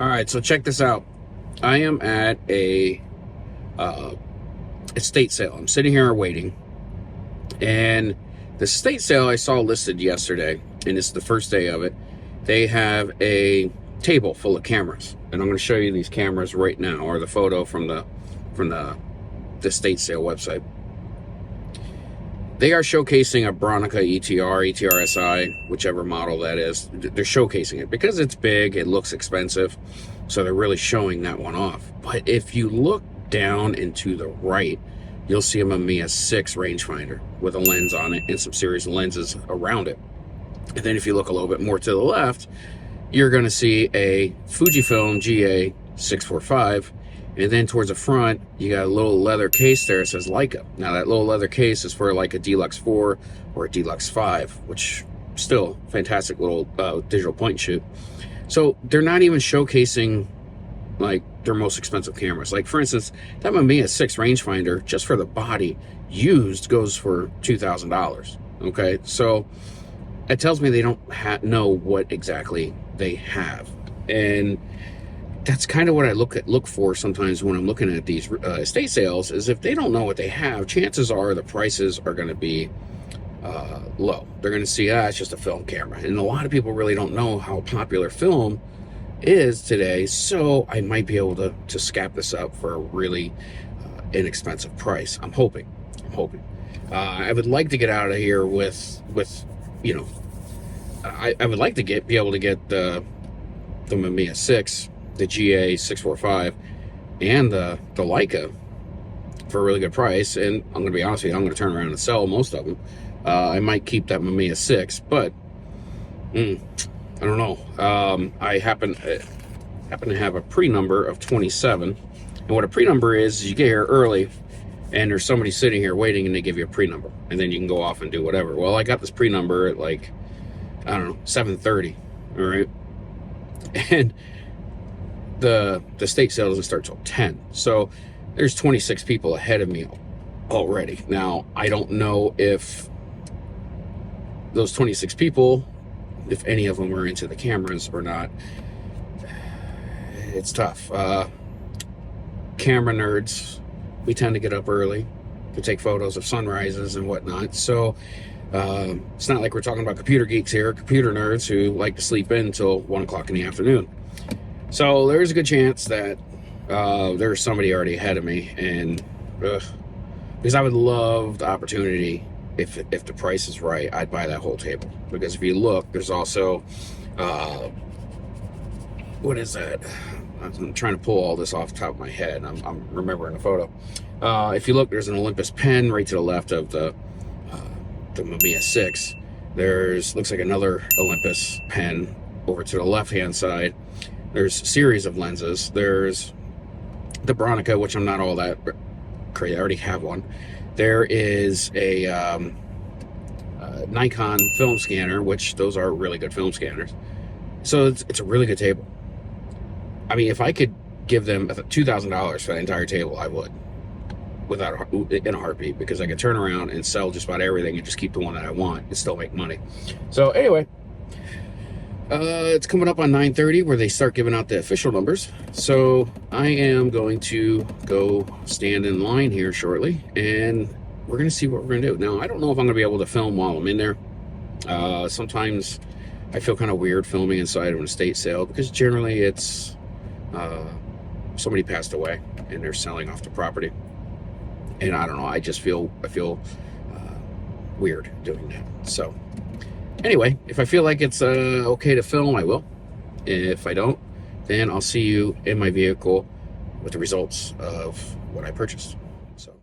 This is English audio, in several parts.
All right, so check this out. I am at a estate sale. I'm sitting here waiting, and the estate sale I saw listed yesterday, and it's the first day of it. They have a table full of cameras, and I'm going to show you these cameras right now, or the photo from the estate sale website. They are showcasing a Bronica ETR, ETR-SI, whichever model that is. They're showcasing it because it's big, it looks expensive, so they're really showing that one off. But if you look down and to the right, you'll see a Mamiya 6 rangefinder with a lens on it and some series of lenses around it. And then if you look a little bit more to the left, you're going to see a Fujifilm GA645. And then towards the front, you got a little leather case there that says Leica. Now that little leather case is for like a Deluxe 4 or a Deluxe 5, which still fantastic little digital point and shoot. So they're not even showcasing like their most expensive cameras. Like for instance, that Mamiya 6 rangefinder, just for the body used, goes for $2,000. Okay, so it tells me they don't know what exactly they have, and that's kind of what I look for sometimes when I'm looking at these estate sales. Is if they don't know what they have, chances are the prices are going to be low. They're going to see, it's just a film camera, and a lot of people really don't know how popular film is today. So I might be able to scap this up for a really inexpensive price. I'm hoping. I would like to get out of here with you know, I would like to be able to get the Mamiya 6, the GA645, and the Leica for a really good price. And I'm going to be honest with you, I'm going to turn around and sell most of them. I might keep that Mamiya 6, but I don't know. I happen to have a pre-number of 27, and what a pre-number is you get here early, and there's somebody sitting here waiting, and they give you a pre-number, and then you can go off and do whatever. Well, I got this pre-number at like, I don't know, 7:30, all right? And the state sale doesn't start till 10. So there's 26 people ahead of me already. Now, I don't know if those 26 people, if any of them are into the cameras or not. It's tough. Camera nerds, we tend to get up early to take photos of sunrises and whatnot. So it's not like we're talking about computer geeks here, computer nerds who like to sleep in until 1 o'clock in the afternoon. So there's a good chance that there's somebody already ahead of me, and because I would love the opportunity, if the price is right, I'd buy that whole table. Because if you look, there's also what is that? I'm trying to pull all this off the top of my head. I'm remembering the photo. If you look, there's an Olympus pen right to the left of the Mamiya 6. There's looks like another Olympus pen over to the left-hand side. There's a series of lenses. There's the Bronica, which I'm not all that crazy. I already have one. There is a Nikon film scanner, which those are really good film scanners. So it's a really good table. I mean, if I could give them $2,000 for the entire table, I would, in a heartbeat, because I could turn around and sell just about everything and just keep the one that I want and still make money. So anyway, it's coming up on 9:30 where they start giving out the official numbers. So I am going to go stand in line here shortly, and we're going to see what we're going to do. Now, I don't know if I'm going to be able to film while I'm in there. Sometimes I feel kind of weird filming inside of an estate sale, because generally it's somebody passed away and they're selling off the property. And I don't know, I feel weird doing that. So anyway, if I feel like it's okay to film, I will. If I don't, then I'll see you in my vehicle with the results of what I purchased. So.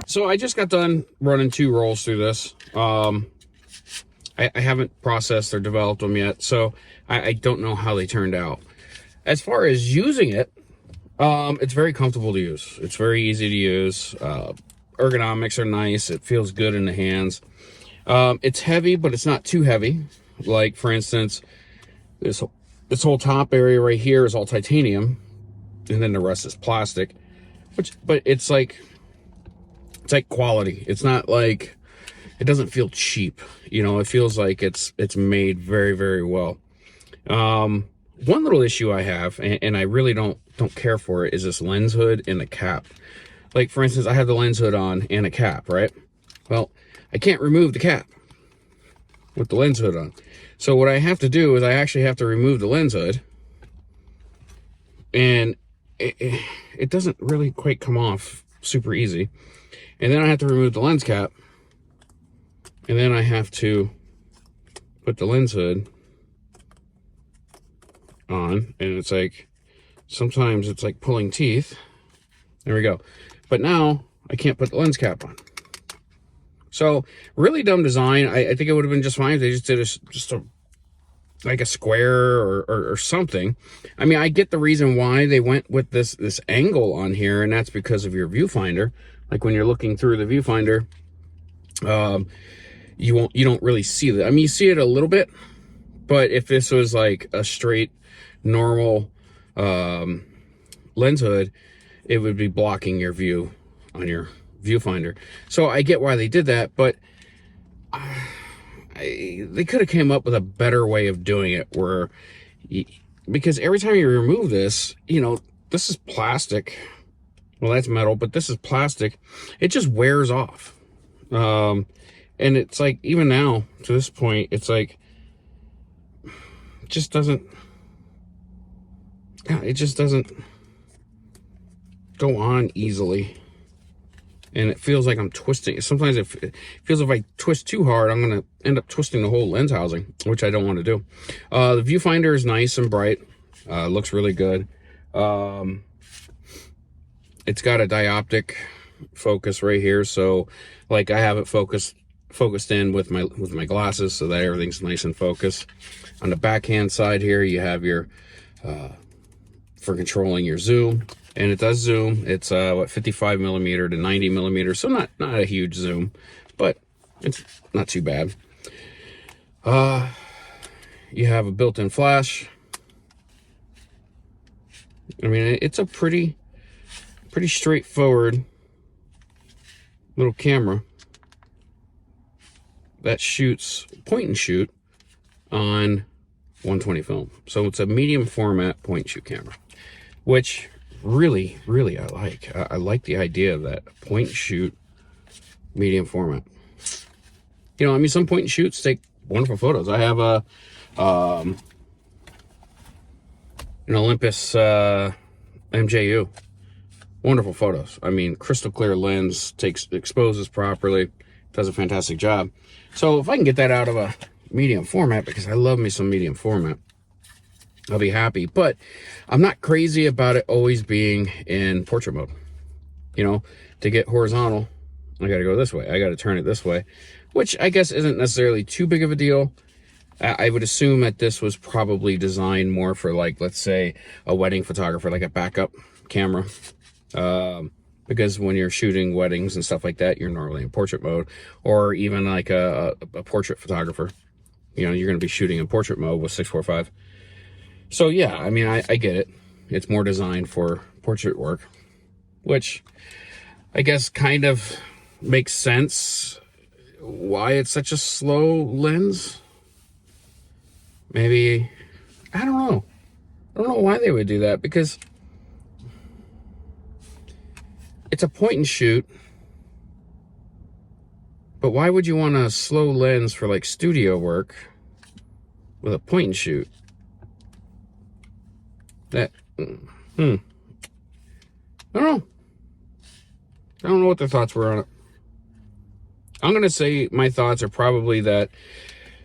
So I just got done running 2 rolls through this. I haven't processed or developed them yet, so I don't know how they turned out. As far as using it, it's very comfortable to use. It's very easy to use. Ergonomics are nice. It feels good in the hands. It's heavy, but it's not too heavy. Like, for instance, this whole top area right here is all titanium, and then the rest is plastic. But it's like quality. It's not like, it doesn't feel cheap. You know, it feels like it's made very, very well. One little issue I have, and I really don't care for it, is this lens hood and the cap. Like, for instance, I have the lens hood on and a cap, right? Well, I can't remove the cap with the lens hood on. So what I have to do is I actually have to remove the lens hood, and it doesn't really quite come off super easy. And then I have to remove the lens cap, and then I have to put the lens hood on, and it's like, sometimes it's like pulling teeth. There we go. But now I can't put the lens cap on. So really dumb design. I think it would have been just fine if they just did like a square or something. I mean, I get the reason why they went with this angle on here, and that's because of your viewfinder. Like, when you're looking through the viewfinder, you don't really see that. I mean, you see it a little bit, but if this was like a straight normal lens hood, it would be blocking your view on your viewfinder. So I get why they did that, but they could have came up with a better way of doing it, where because every time you remove this, you know, this is plastic. Well, that's metal, but this is plastic. It just wears off. And it's like, even now to this point, it's like, it just doesn't go on easily. And it feels like I'm twisting. Sometimes it feels if I twist too hard, I'm going to end up twisting the whole lens housing, which I don't want to do. The viewfinder is nice and bright. Looks really good. It's got a dioptic focus right here. So, like, I have it focused in with my glasses, so that everything's nice and focused. On the backhand side here, you have your for controlling your zoom. And it does zoom. It's 55 millimeter to 90 millimeter, so not a huge zoom, but it's not too bad. You have a built-in flash. I mean, it's a pretty straightforward little camera that shoots point and shoot on 120 film. So it's a medium format point and shoot camera, which really I like. I like the idea of that point and shoot medium format. You know, I mean, some point and shoots take wonderful photos. I have an Olympus MJU. Wonderful photos. I mean, crystal clear lens, exposes properly, does a fantastic job. So if I can get that out of a medium format, because I love me some medium format, I'll be happy. But I'm not crazy about it always being in portrait mode. You know, to get horizontal, I got to go this way. I got to turn it this way, which I guess isn't necessarily too big of a deal. I would assume that this was probably designed more for, like, let's say a wedding photographer, like a backup camera. Because when you're shooting weddings and stuff like that, you're normally in portrait mode, or even like a portrait photographer. You know, you're going to be shooting in portrait mode with 645. So yeah, I mean, I get it. It's more designed for portrait work, which I guess kind of makes sense why it's such a slow lens. Maybe, I don't know. I don't know why they would do that, because it's a point and shoot. But why would you want a slow lens for, like, studio work with a point and shoot? That, I don't know. I don't know what their thoughts were on it. I'm going to say my thoughts are probably that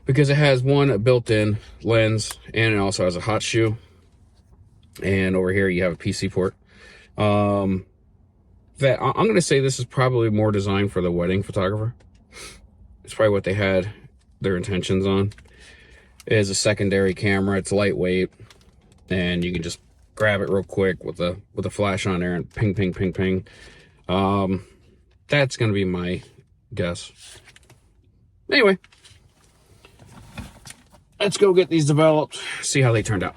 because it has, one, a built-in lens, and it also has a hot shoe. And over here you have a PC port. that I'm going to say this is probably more designed for the wedding photographer. It's probably what they had their intentions on. It is a secondary camera. It's lightweight, and you can just grab it real quick with a flash on there and ping, ping, ping, ping. That's going to be my guess. Anyway, let's go get these developed, see how they turned out.